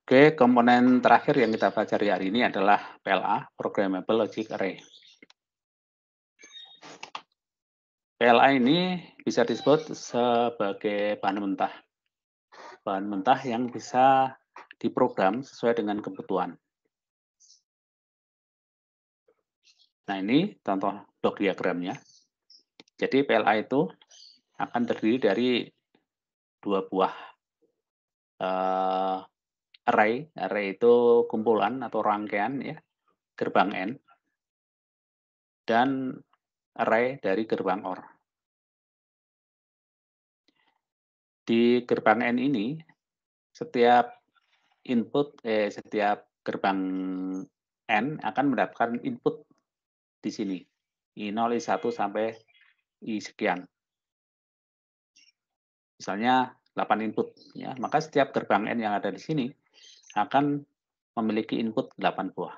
Oke, komponen terakhir yang kita pelajari hari ini adalah PLA, Programmable Logic Array. PLA ini bisa disebut sebagai bahan mentah yang bisa diprogram sesuai dengan kebutuhan. Nah, ini contoh blok diagramnya. Jadi PLA itu akan terdiri dari dua buah array. Array itu kumpulan atau rangkaian ya, gerbang N, dan array dari gerbang OR. Di gerbang N ini, setiap gerbang N akan mendapatkan input di sini. I0, I1 sampai I sekian. Misalnya 8 input ya, maka setiap gerbang N yang ada di sini akan memiliki input 8 buah.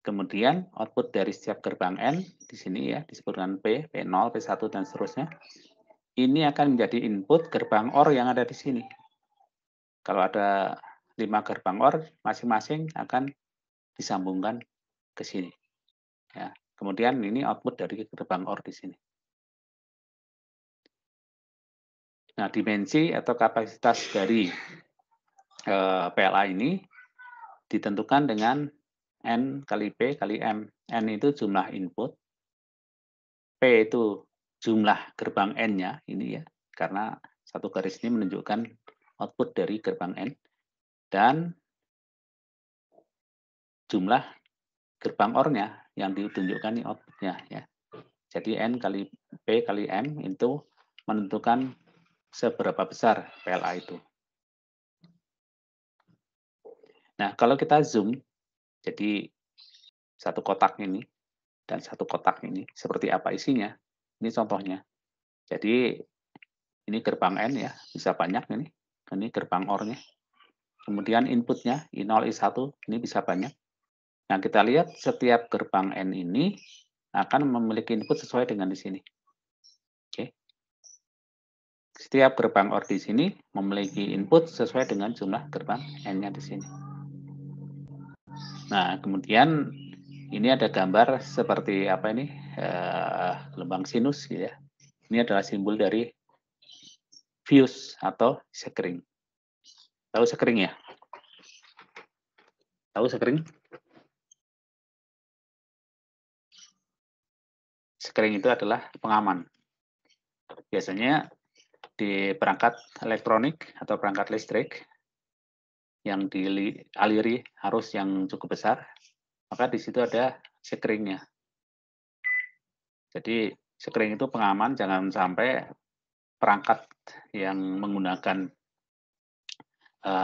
Kemudian output dari setiap gerbang N di sini ya disebut dengan P, P0, P1 dan seterusnya. Ini akan menjadi input gerbang OR yang ada di sini. Kalau ada 5 gerbang OR, masing-masing akan disambungkan ke sini. Ya. Kemudian ini output dari gerbang OR di sini. Nah, dimensi atau kapasitas dari PLA ini ditentukan dengan N kali P kali M. N itu jumlah input, P itu jumlah gerbang N-nya, ini ya, karena satu garis ini menunjukkan output dari gerbang N, dan jumlah gerbang OR-nya yang ditunjukkan ini output-nya ya. Jadi N kali P kali M itu menentukan seberapa besar PLA itu. Nah, kalau kita zoom, jadi satu kotak ini dan satu kotak ini, seperti apa isinya? Ini contohnya. Jadi, ini gerbang N ya, bisa banyak ini. Ini gerbang OR-nya. Kemudian inputnya, I0, I1, ini bisa banyak. Nah, kita lihat setiap gerbang N ini akan memiliki input sesuai dengan di sini. Oke. Setiap gerbang OR di sini memiliki input sesuai dengan jumlah gerbang N-nya di sini. Nah, kemudian ini ada gambar seperti apa ini? Lubang sinus gitu ya. Ini adalah simbol dari fuse atau sekring. Tahu sekring ya? Tahu sekring? Sekring itu adalah pengaman. Biasanya di perangkat elektronik atau perangkat listrik yang dialiri arus yang cukup besar, maka di situ ada sekringnya. Jadi sekring itu pengaman, jangan sampai perangkat yang menggunakan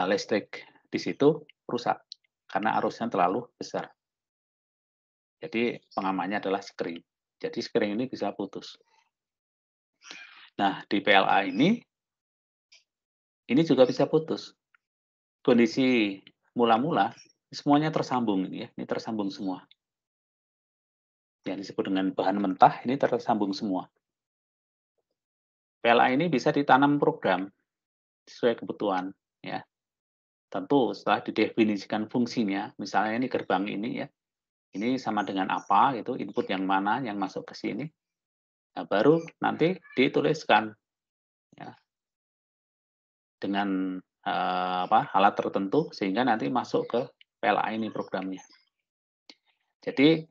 listrik di situ rusak karena arusnya terlalu besar. Jadi pengamannya adalah sekring. Jadi sekring ini bisa putus. Nah, di PLA ini juga bisa putus. Kondisi mula-mula semuanya tersambung ini ya, ini tersambung semua. Yang disebut dengan bahan mentah ini tersambung semua. PLA ini bisa ditanam program sesuai kebutuhan ya. Tentu setelah didefinisikan fungsinya, misalnya ini gerbang ini ya, ini sama dengan apa gitu, input yang mana yang masuk ke sini. Nah, baru nanti dituliskan ya, dengan alat tertentu sehingga nanti masuk ke PLA ini programnya. Jadi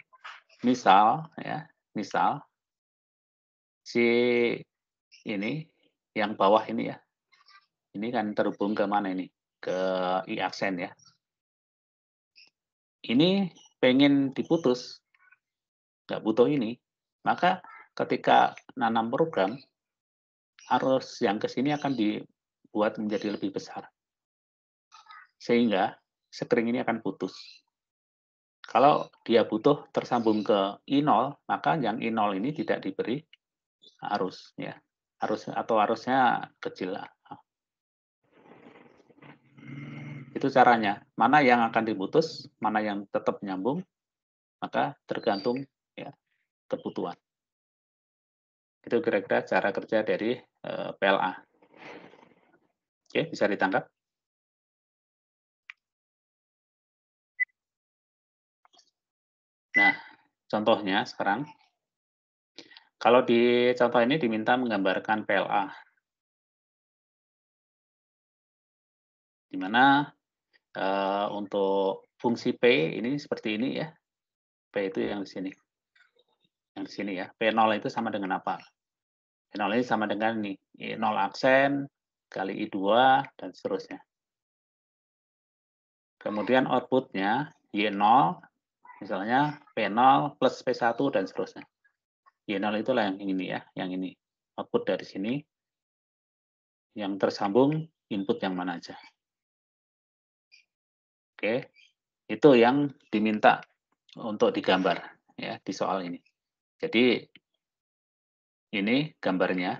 misal ya, misal si ini yang bawah ini ya, ini kan terhubung ke mana ini? Ke I aksen ya. Ini pengen diputus, nggak butuh ini, maka ketika nanam program, arus yang ke sini akan dibuat menjadi lebih besar. Sehingga sekring ini akan putus. Kalau dia butuh tersambung ke I0, maka yang I0 ini tidak diberi arus ya. Arusnya kecil lah. Itu caranya. Mana yang akan diputus, mana yang tetap nyambung, maka tergantung ya kebutuhan. Itu kira-kira cara kerja dari PLA. Oke, bisa ditangkap? Nah, contohnya sekarang, kalau di contoh ini diminta menggambarkan PLA, di mana, untuk fungsi P ini seperti ini ya, P itu yang di sini ya, P0 itu sama dengan apa? P0 ini sama dengan ini, I0 aksen kali I2 dan seterusnya. Kemudian output-nya Y0 misalnya P0 plus P1 dan seterusnya. Y0 itulah yang ini ya, yang ini. Output dari sini, yang tersambung input yang mana aja. Oke, itu yang diminta untuk digambar ya di soal ini. Jadi ini gambarnya,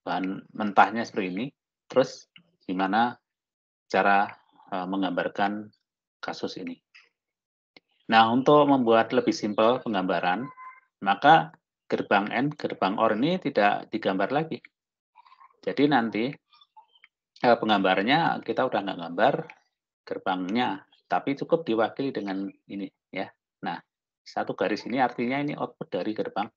bahan mentahnya seperti ini, terus gimana cara menggambarkan kasus ini. Nah, untuk membuat lebih simpel penggambaran, maka gerbang N, gerbang OR ini tidak digambar lagi. Jadi nanti penggambarannya kita udah nggak gambar gerbangnya, tapi cukup diwakili dengan ini ya. Nah, satu garis ini artinya ini output dari gerbang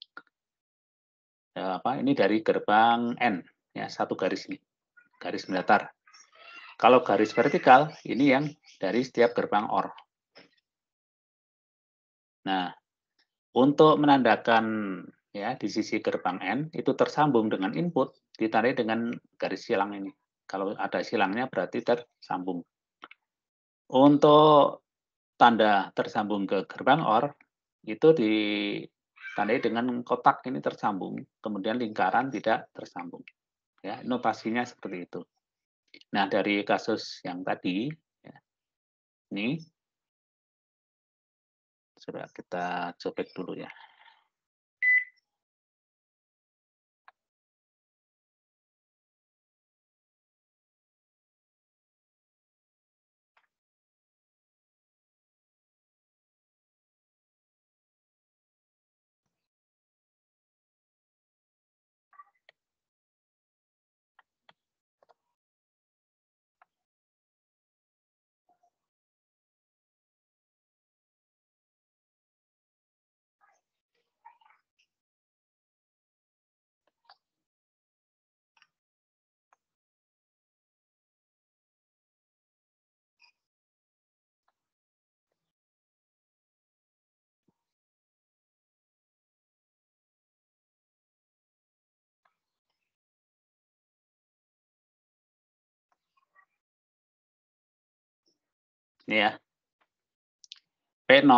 ini dari gerbang N ya, satu garis ini, garis mendatar. Kalau garis vertikal ini yang dari setiap gerbang OR. Nah, untuk menandakan ya di sisi gerbang N itu tersambung dengan input ditandai dengan garis silang ini. Kalau ada silangnya berarti tersambung. Untuk tanda tersambung ke gerbang OR itu ditandai dengan kotak ini tersambung, kemudian lingkaran tidak tersambung. Ya, notasinya seperti itu. Nah, dari kasus yang tadi, ya, ini coba kita copek dulu ya. Ini ya, P0.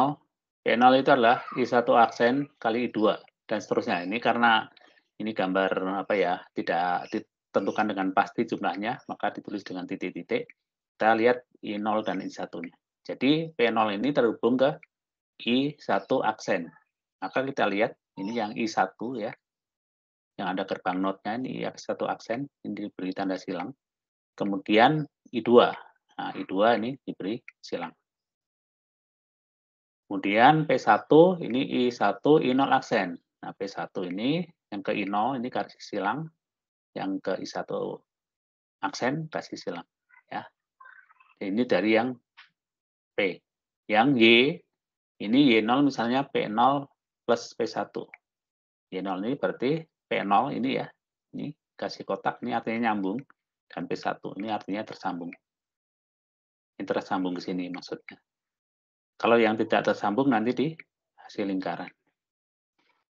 P0 itu adalah I1 aksen kali I2 dan seterusnya. Ini karena ini gambar apa ya, tidak ditentukan dengan pasti jumlahnya, maka ditulis dengan titik-titik. Kita lihat I0 dan I1-nya. Jadi P0 ini terhubung ke I1 aksen. Maka kita lihat ini yang I1 ya, yang ada gerbang node-nya ini I1 aksen, ini diberi tanda silang. Kemudian I2. Nah, I2 ini diberi silang. Kemudian P1 ini I1 I0 aksen. Nah, P1 ini yang ke I0 ini garis silang, yang ke I1 aksen garis silang ya. Ini dari yang P. Yang Y ini Y0 misalnya P0 plus P1. Y0 ini berarti P0 ini ya. Ini kasih kotak ini artinya nyambung dan P1 ini artinya tersambung. Ini tersambung ke sini maksudnya. Kalau yang tidak tersambung nanti di hasil lingkaran.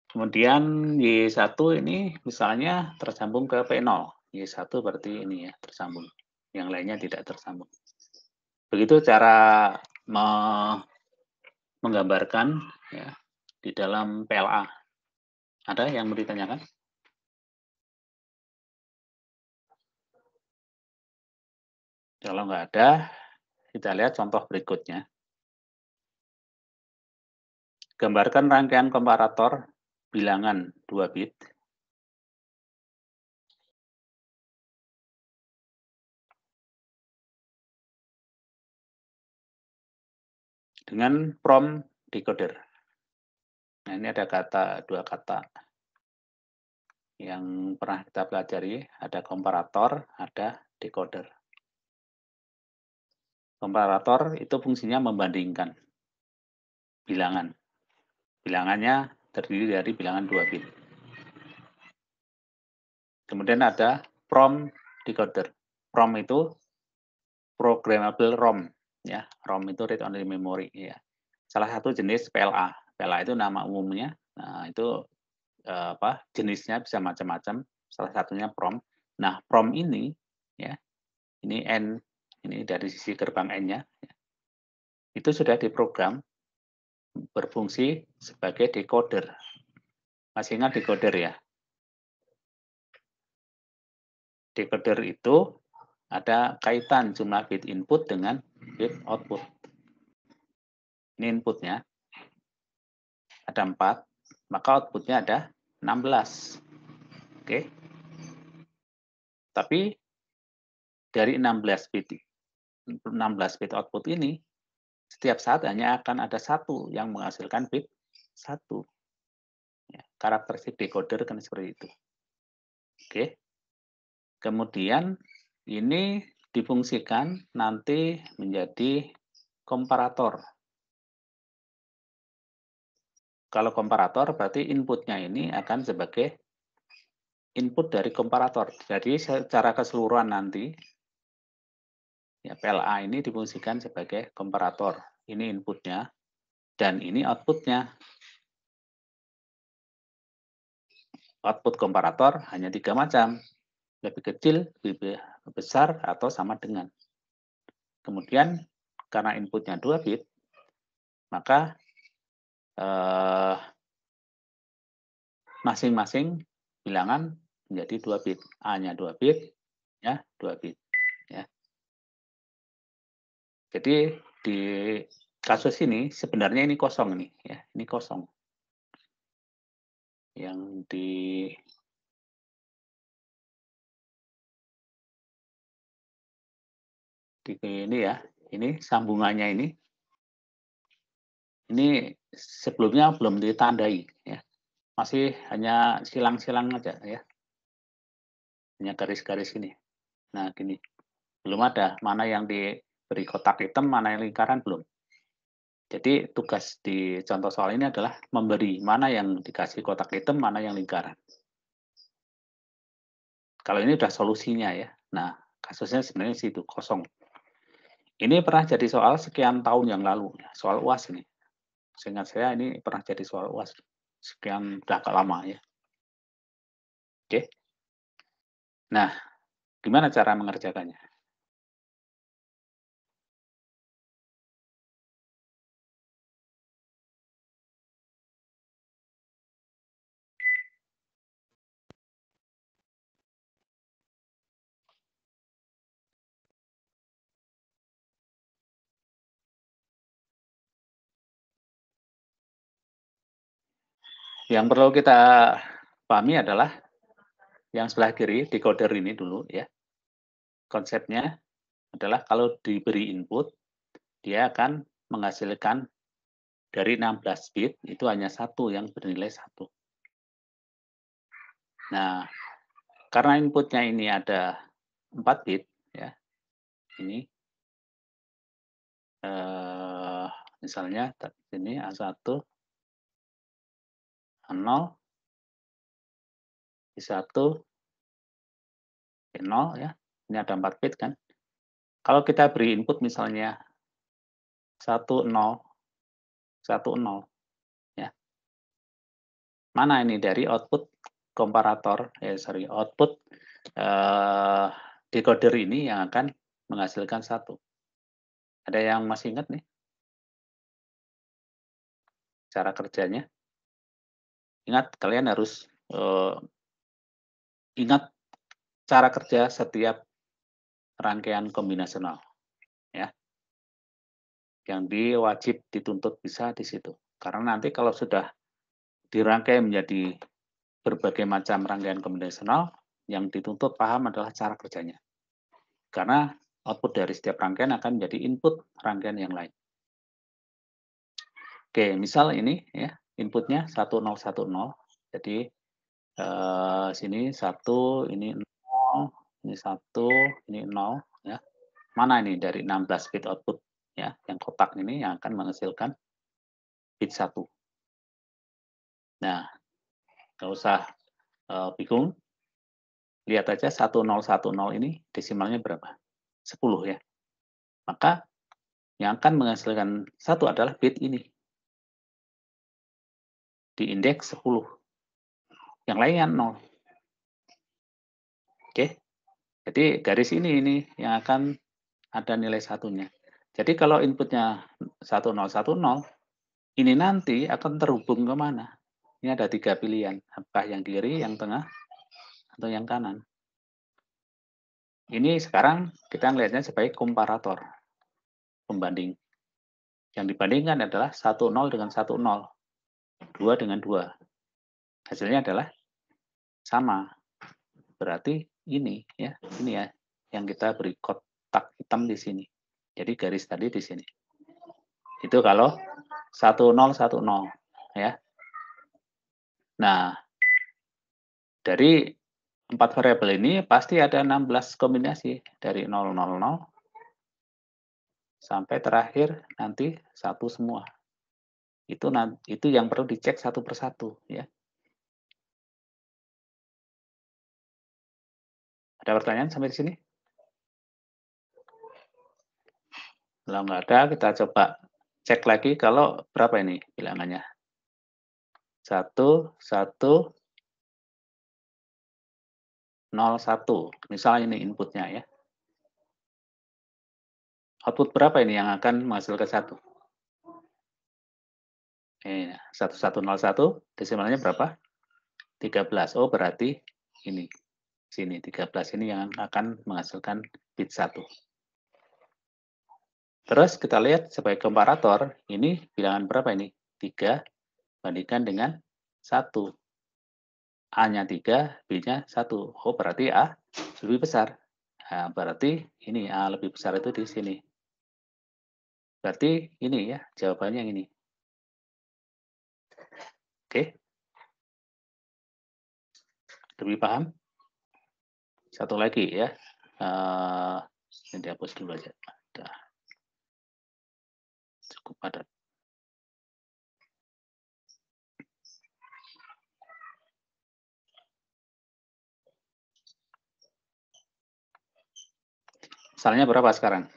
Kemudian Y1 ini misalnya tersambung ke P0. Y1 berarti ini ya, tersambung. Yang lainnya tidak tersambung. Begitu cara menggambarkan ya, di dalam PLA. Ada yang mau ditanyakan? Kalau nggak ada, kita lihat contoh berikutnya. Gambarkan rangkaian komparator bilangan 2 bit dengan prompt decoder. Nah, ini ada dua kata yang pernah kita pelajari, ada komparator, ada decoder. Komparator itu fungsinya membandingkan bilangan. Bilangannya terdiri dari bilangan 2 bit. Kemudian ada PROM decoder. PROM itu programmable ROM, ya. ROM itu read only memory, ya. Salah satu jenis PLA. PLA itu nama umumnya. Nah, itu jenisnya bisa macam-macam. Salah satunya PROM. Nah, PROM ini, ya, ini N, ini dari sisi gerbang N-nya, itu sudah diprogram berfungsi sebagai decoder. Masih ingat decoder ya? Decoder itu ada kaitan jumlah bit input dengan bit output. Ini inputnya ada 4, maka outputnya ada 16. Oke. Tapi dari 16 bit output ini, setiap saat hanya akan ada satu yang menghasilkan bit 1. Ya, karakteristik decoder kan seperti itu. Oke. Kemudian ini difungsikan nanti menjadi komparator. Kalau komparator berarti inputnya ini akan sebagai input dari komparator. Jadi secara keseluruhan nanti ya, PLA ini difungsikan sebagai komparator. Ini inputnya dan ini outputnya. Output komparator hanya 3 macam, lebih kecil, lebih besar, atau sama dengan. Kemudian karena inputnya 2 bit, maka masing-masing bilangan menjadi 2 bit. A-nya 2 bit, ya 2 bit. Ya. Jadi di kasus ini sebenarnya ini kosong nih, ya ini kosong. Yang di ini ya, ini sambungannya ini sebelumnya belum ditandai, ya. Masih hanya silang-silang aja ya. Hanya garis-garis ini. Nah, gini. Belum ada mana yang diberi kotak hitam, mana yang lingkaran belum. Jadi tugas di contoh soal ini adalah memberi mana yang dikasih kotak hitam, mana yang lingkaran. Kalau ini udah solusinya ya. Nah, kasusnya sebenarnya situ kosong. Ini pernah jadi soal sekian tahun yang lalu, soal UAS ini. Seingat saya ini pernah jadi soal UAS sekian udah agak lama ya. Oke. Nah, gimana cara mengerjakannya? Yang perlu kita pahami adalah yang sebelah kiri, decoder ini dulu ya. Konsepnya adalah kalau diberi input, dia akan menghasilkan dari 16 bit, itu hanya satu yang bernilai 1. Nah, karena inputnya ini ada 4 bit, ya, ini, misalnya ini A1, A0, B1, B0 ya, ini ada 4 bit kan. Kalau kita beri input misalnya 10, 10, ya. Mana ini dari output komparator, output decoder ini yang akan menghasilkan 1. Ada yang masih ingat nih cara kerjanya? Ingat, kalian harus ingat cara kerja setiap rangkaian kombinasional, ya. Yang wajib dituntut bisa di situ. Karena nanti kalau sudah dirangkai menjadi berbagai macam rangkaian kombinasional, yang dituntut paham adalah cara kerjanya. Karena output dari setiap rangkaian akan menjadi input rangkaian yang lain. Oke, misal ini ya, inputnya 1010. Jadi sini 1, ini 0, ini 1, ini 0 ya. Mana ini dari 16 bit output ya, yang kotak ini yang akan menghasilkan bit 1. Nah, nggak usah bingung, lihat aja 1010 ini desimalnya berapa? 10 ya. Maka yang akan menghasilkan 1 adalah bit ini, di indeks 10. Yang lainnya 0. Oke? Jadi garis ini yang akan ada nilai satunya. Jadi kalau inputnya 1010, ini nanti akan terhubung ke mana? Ini ada 3 pilihan, apakah yang kiri, yang tengah, atau yang kanan. Ini sekarang kita melihatnya sebagai komparator, pembanding. Yang dibandingkan adalah 10 dengan 10, 2 dengan 2. Hasilnya adalah sama. Berarti ini ya yang kita beri kotak hitam di sini. Jadi garis tadi di sini. Itu kalau 1010 ya. Nah, dari 4 variabel ini pasti ada 16 kombinasi dari 000 sampai terakhir nanti 1 semua. Itu yang perlu dicek satu persatu ya. Ada pertanyaan sampai di sini? Kalau nggak ada, kita coba cek lagi kalau berapa ini bilangannya. 1, 1, 0, 1. Misalnya ini inputnya ya. Output berapa ini yang akan menghasilkan 1? 1101, desimalnya berapa? 13. Oh, berarti ini. Sini, 13 ini yang akan menghasilkan bit 1. Terus kita lihat sebagai komparator, ini bilangan berapa ini? 3 bandingkan dengan 1. A-nya 3, B-nya 1. Oh, berarti A lebih besar. Nah, berarti ini A lebih besar itu di sini. Berarti ini ya, jawabannya yang ini. Oke? Lebih paham? Satu lagi ya. Ini dihapus dulu aja. Udah cukup padat. Misalnya berapa sekarang?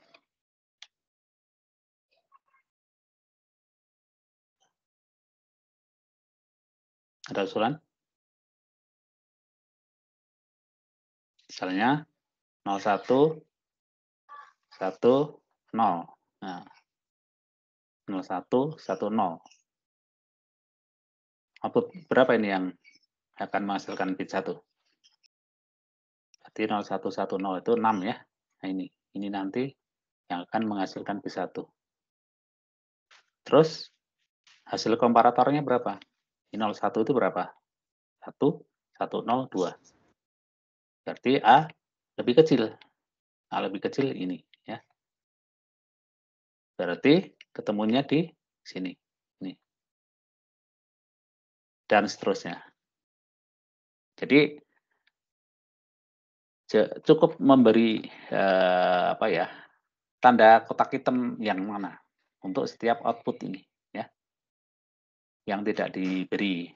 Ada usulan? Misalnya 01, 1, 0. Nah, 01, 1, 0. Output berapa ini yang akan menghasilkan bit 1? Berarti 0110 itu 6 ya. Nah ini nanti yang akan menghasilkan bit 1. Terus hasil komparatornya berapa? 01 itu berapa? 1, 1, 0, 2. Berarti A lebih kecil. A lebih kecil ini ya. Berarti ketemunya di sini. Nih. Dan seterusnya. Jadi cukup memberi tanda kotak hitam yang mana untuk setiap output ini ya. Yang tidak diberi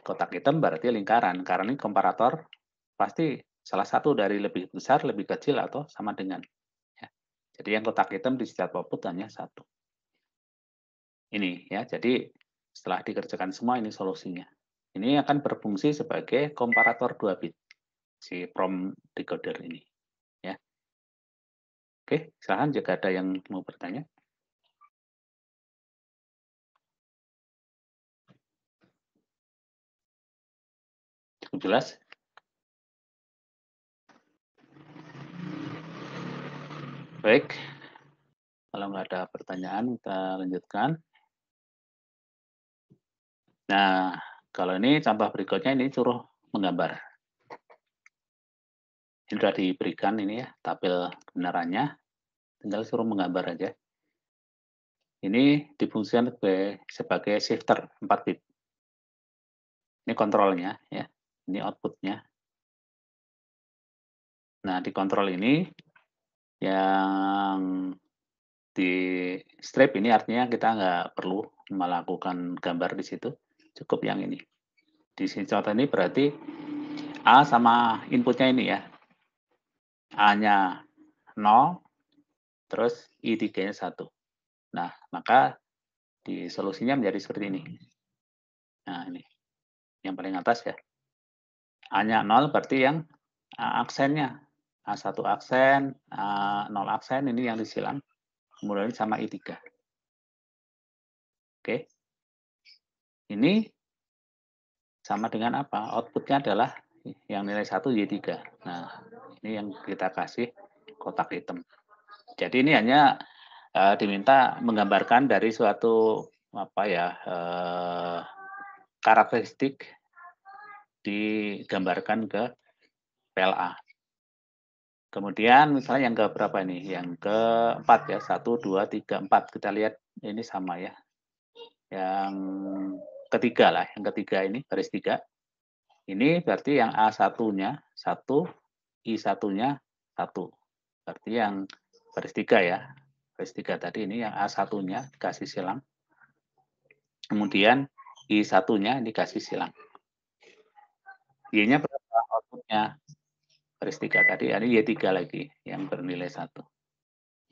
kotak hitam berarti lingkaran, karena ini komparator pasti salah satu dari lebih besar, lebih kecil, atau sama dengan. Ya. Jadi yang kotak hitam di setiap output hanya 1. Ini ya, jadi setelah dikerjakan semua ini solusinya. Ini akan berfungsi sebagai komparator 2 bit, si PROM decoder ini. Ya. Oke, silahkan jika ada yang mau bertanya. Cukup jelas? Baik, kalau nggak ada pertanyaan, kita lanjutkan. Nah, kalau ini contoh berikutnya ini suruh menggambar. Ini sudah diberikan ini ya, tabel kebenarannya, tinggal suruh menggambar aja. Ini difungsikan sebagai shifter 4 bit. Ini kontrolnya ya, ini outputnya. Nah, di kontrol ini yang di strip ini artinya kita nggak perlu melakukan gambar di situ, cukup yang ini. Di sini contoh ini berarti A sama inputnya ini ya. A-nya 0, terus I3-nya 1. Nah, maka di solusinya menjadi seperti ini. Nah, ini yang paling atas ya. A-nya 0 berarti yang aksennya. A1 aksen, A0 aksen, ini yang disilang. Kemudian sama I3. Oke. Ini sama dengan apa? Outputnya adalah yang nilai 1 Y3. Nah, ini yang kita kasih kotak hitam. Jadi ini hanya diminta menggambarkan dari suatu apa ya, karakteristik digambarkan ke PLA. Kemudian misalnya yang ke berapa nih? Yang keempat ya, 1, 2, 3, 4. Kita lihat ini sama ya. Yang ketiga lah, yang ketiga ini baris 3. Ini berarti yang A1-nya 1, I1-nya 1. Berarti yang baris 3 ya. Baris 3 tadi ini yang A1-nya dikasih silang. Kemudian I1-nya dikasih silang. Y-nya berapa outputnya? Baris 3 tadi, ini Y3 lagi yang bernilai 1.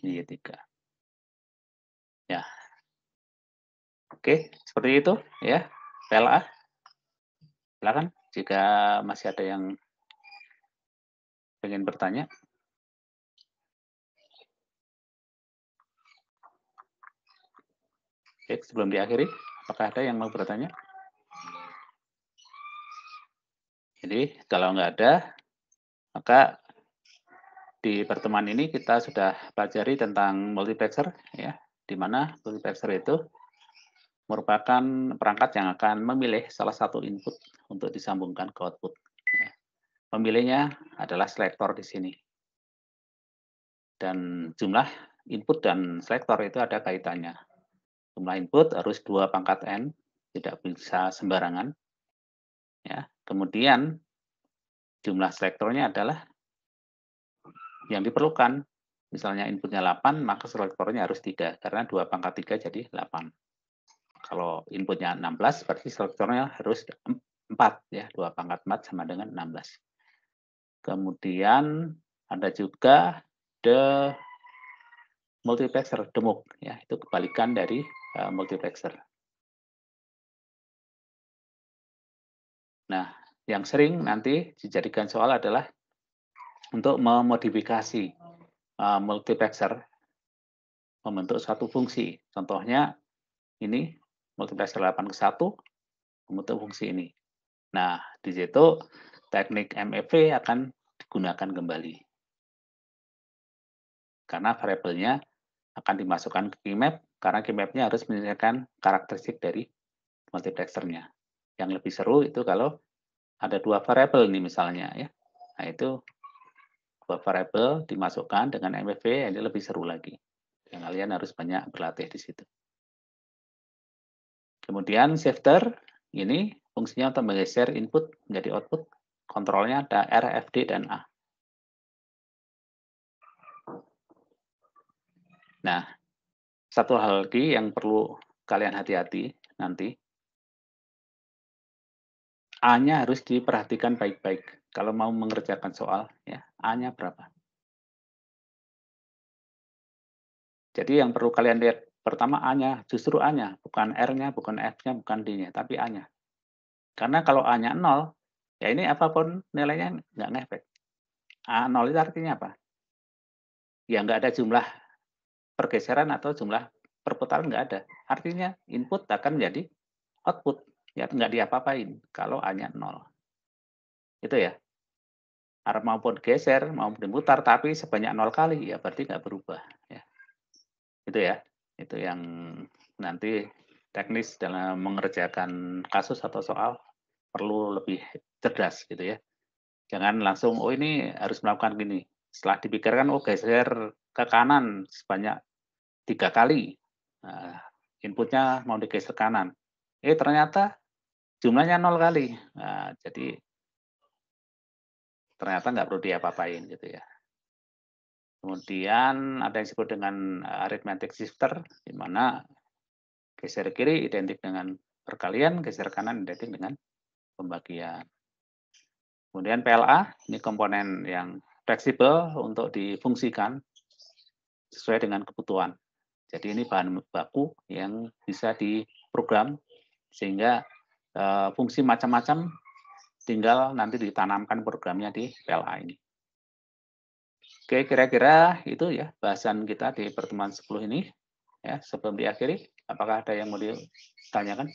Ini Y3. Ya. Oke, seperti itu ya. PLA. Silakan jika masih ada yang ingin bertanya. Oke, sebelum diakhiri, apakah ada yang mau bertanya? Jadi, kalau nggak ada, maka di pertemuan ini kita sudah pelajari tentang multiplexer, ya, di mana multiplexer itu merupakan perangkat yang akan memilih salah satu input untuk disambungkan ke output. Ya. Pemilihnya adalah selektor di sini. Dan jumlah input dan selektor itu ada kaitannya. Jumlah input harus 2 pangkat N, tidak bisa sembarangan. Ya. Kemudian jumlah selektornya adalah yang diperlukan. Misalnya inputnya 8, maka selektornya harus 3, karena 2 pangkat 3 jadi 8. Kalau inputnya 16, berarti selektornya harus 4, ya, 2 pangkat 4 sama dengan 16. Kemudian ada juga multiplexer, demuk, ya, itu kebalikan dari multiplexer. Nah, yang sering nanti dijadikan soal adalah untuk memodifikasi multiplexer membentuk satu fungsi. Contohnya ini multiplexer 8 ke 1 membentuk fungsi ini. Nah, di situ teknik MEV akan digunakan kembali. Karena variabelnya akan dimasukkan ke keymap, karena keymap-nya harus menyediakan karakteristik dari multiplexernya. Yang lebih seru itu kalau ada 2 variabel nih misalnya ya. Nah, itu 2 variabel dimasukkan dengan MEV, ini lebih seru lagi. Dan kalian harus banyak berlatih di situ. Kemudian shifter, ini fungsinya untuk menggeser input menjadi output. Kontrolnya ada R, F, D, dan A. Nah, satu hal lagi yang perlu kalian hati-hati nanti, A-nya harus diperhatikan baik-baik. Kalau mau mengerjakan soal, ya, A-nya berapa? Jadi yang perlu kalian lihat pertama A-nya, justru A-nya, bukan R-nya, bukan F-nya, bukan D-nya, tapi A-nya. Karena kalau A-nya 0, ya ini apapun nilainya nggak ngefek. A0 itu artinya apa? Ya nggak ada jumlah pergeseran atau jumlah perputaran, nggak ada. Artinya input akan menjadi output, ya nggak diapa-apain kalau A-nya 0. Itu ya. Arah maupun geser, maupun diputar, tapi sebanyak 0 kali, ya berarti nggak berubah. Ya. Itu ya. Itu yang nanti teknis dalam mengerjakan kasus atau soal perlu lebih cerdas gitu ya. Jangan langsung, oh ini harus melakukan gini. Setelah dipikirkan, oh geser ke kanan sebanyak 3 kali. Nah, inputnya mau digeser kanan. Ternyata jumlahnya 0 kali. Nah, jadi ternyata nggak perlu diapa-apain gitu ya. Kemudian ada yang disebut dengan arithmetic shifter, di mana geser kiri identik dengan perkalian, geser kanan identik dengan pembagian. Kemudian PLA, ini komponen yang fleksibel untuk difungsikan sesuai dengan kebutuhan. Jadi ini bahan baku yang bisa diprogram sehingga fungsi macam-macam tinggal nanti ditanamkan programnya di PLA ini. Oke, kira-kira itu ya bahasan kita di pertemuan 10 ini. Ya, sebelum diakhiri, apakah ada yang mau ditanyakan?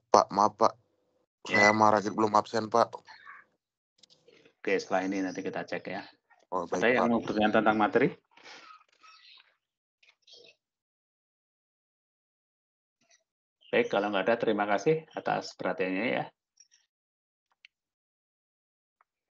Pak, maaf Pak. Ya. Saya Maragit belum absen Pak. Oke, setelah ini nanti kita cek ya. Oh, baik, Ada yang Pak. mau bertanya tentang materi? Baik, kalau nggak ada, terima kasih atas perhatiannya ya.